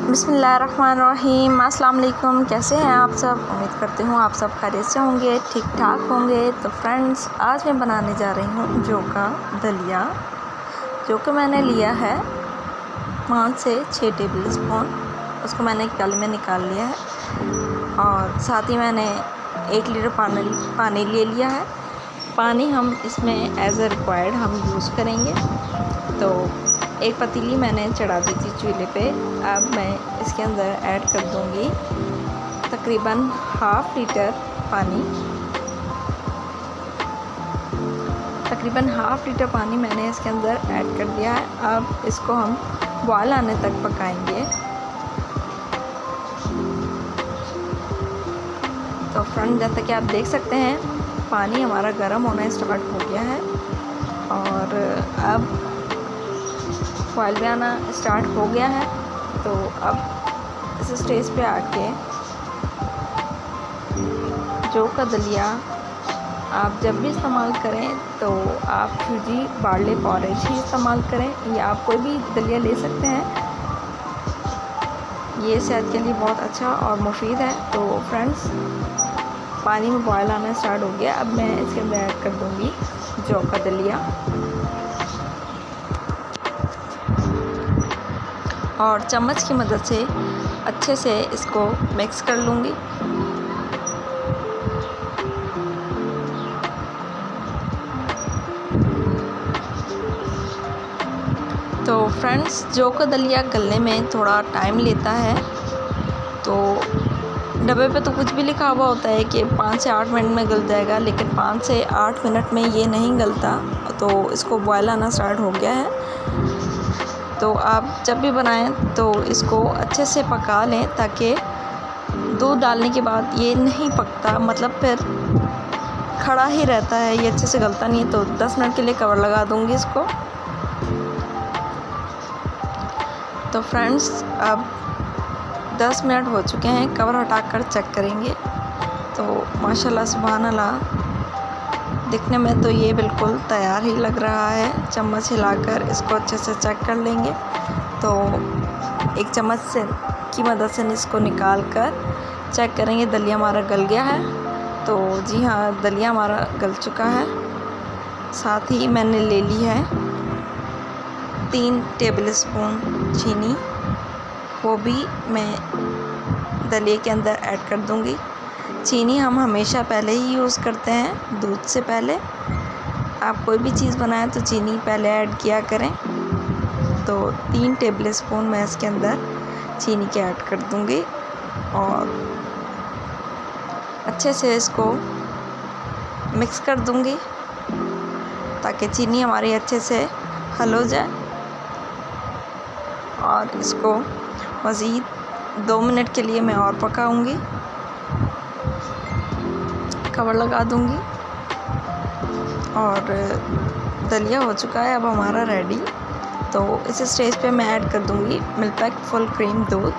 बिस्मिल्लाहिर्रहमानिर्रहीम। अस्सलाम वालेकुम। कैसे हैं आप सब? उम्मीद करती हूँ आप सब खैरियत से होंगे, ठीक ठाक होंगे। तो फ्रेंड्स, आज मैं बनाने जा रही हूँ जौ का दलिया, जो कि मैंने लिया है 5 से 6 टेबल स्पून। उसको मैंने कल में निकाल लिया है और साथ ही मैंने 1 लीटर पानी ले लिया है। पानी हम इसमें एज़ अ रिक्वायर्ड हम यूज़ करेंगे। तो एक पतीली मैंने चढ़ा दी थी चूल्हे पे। अब मैं इसके अंदर ऐड कर दूंगी तकरीबन हाफ़ लीटर पानी। तकरीबन हाफ़ लीटर पानी मैंने इसके अंदर ऐड कर दिया है। अब इसको हम बॉयल आने तक पकाएंगे। तो फ्रेंड, जैसा कि आप देख सकते हैं पानी हमारा गर्म होना स्टार्ट हो गया है और अब बॉयल भी आना स्टार्ट हो गया है। तो अब इस स्टेज पे आके जौ का दलिया आप जब भी इस्तेमाल करें तो आप सूजी बार्ले पॉरेज ही इस्तेमाल करें, या आप कोई भी दलिया ले सकते हैं। ये सेहत के लिए बहुत अच्छा और मुफीद है। तो फ्रेंड्स, पानी में बॉयल आना स्टार्ट हो गया। अब मैं इसके अंदर ऐड कर दूँगी जौ का दलिया और चम्मच की मदद से अच्छे से इसको मिक्स कर लूँगी। तो फ्रेंड्स, जौ का दलिया गलने में थोड़ा टाइम लेता है। तो डब्बे पे तो कुछ भी लिखा हुआ होता है कि 5 से 8 मिनट में गल जाएगा, लेकिन 5 से 8 मिनट में ये नहीं गलता। तो इसको बॉयल आना स्टार्ट हो गया है। तो आप जब भी बनाएं तो इसको अच्छे से पका लें, ताकि दूध डालने के बाद ये नहीं पकता, मतलब फिर खड़ा ही रहता है, ये अच्छे से गलता नहीं है। तो 10 मिनट के लिए कवर लगा दूंगी इसको। तो फ्रेंड्स, अब 10 मिनट हो चुके हैं। कवर हटाकर चेक करेंगे तो माशाल्लाह सुभान अल्लाह, दिखने में तो ये बिल्कुल तैयार ही लग रहा है। चम्मच हिलाकर इसको अच्छे से चेक कर लेंगे। तो एक चम्मच से की मदद से इसको निकाल कर चेक करेंगे दलिया हमारा गल गया है। तो जी हाँ, दलिया हमारा गल चुका है। साथ ही मैंने ले ली है 3 टेबल स्पून चीनी, वो भी मैं दलिए के अंदर ऐड कर दूंगी। चीनी हम हमेशा पहले ही यूज़ करते हैं दूध से पहले। आप कोई भी चीज़ बनाएं तो चीनी पहले ऐड किया करें। तो 3 टेबल स्पून मैं इसके अंदर चीनी के ऐड कर दूंगी और अच्छे से इसको मिक्स कर दूंगी, ताकि चीनी हमारी अच्छे से हल हो जाए। और इसको मज़ीद 2 मिनट के लिए मैं और पकाऊंगी। कवर लगा दूंगी और दलिया हो चुका है अब हमारा रेडी। तो इस स्टेज पे मैं ऐड कर दूंगी मिल्क फुल क्रीम दूध।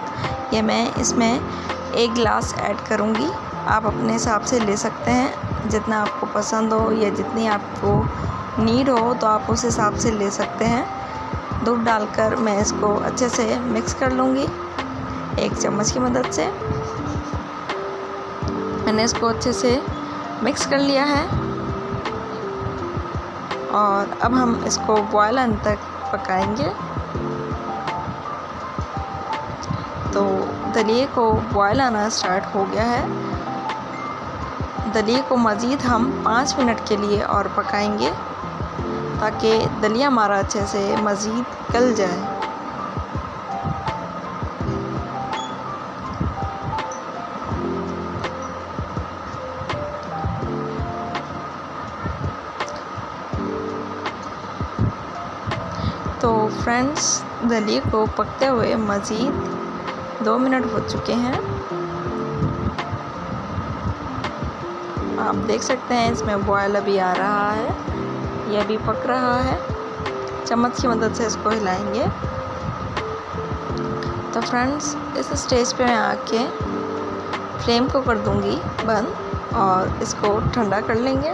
ये मैं इसमें 1 गिलास ऐड करूंगी। आप अपने हिसाब से ले सकते हैं, जितना आपको पसंद हो या जितनी आपको नीड हो, तो आप उस हिसाब से ले सकते हैं। दूध डालकर मैं इसको अच्छे से मिक्स कर लूँगी 1 चम्मच की मदद से। मैंने इसको अच्छे से मिक्स कर लिया है और अब हम इसको बॉयल आने तक पकाएंगे। तो दलिए को बॉयल आना स्टार्ट हो गया है। दलिए को मज़ीद हम 5 मिनट के लिए और पकाएंगे, ताकि दलिया हमारा अच्छे से मज़ीद गल जाए। तो फ्रेंड्स, दलिए को पकते हुए मज़ीद 2 मिनट हो चुके हैं। आप देख सकते हैं इसमें बॉयल अभी आ रहा है, ये अभी पक रहा है। चम्मच की मदद से इसको हिलाएंगे। तो फ्रेंड्स, इस स्टेज पे मैं आके फ्लेम को कर दूंगी बंद और इसको ठंडा कर लेंगे।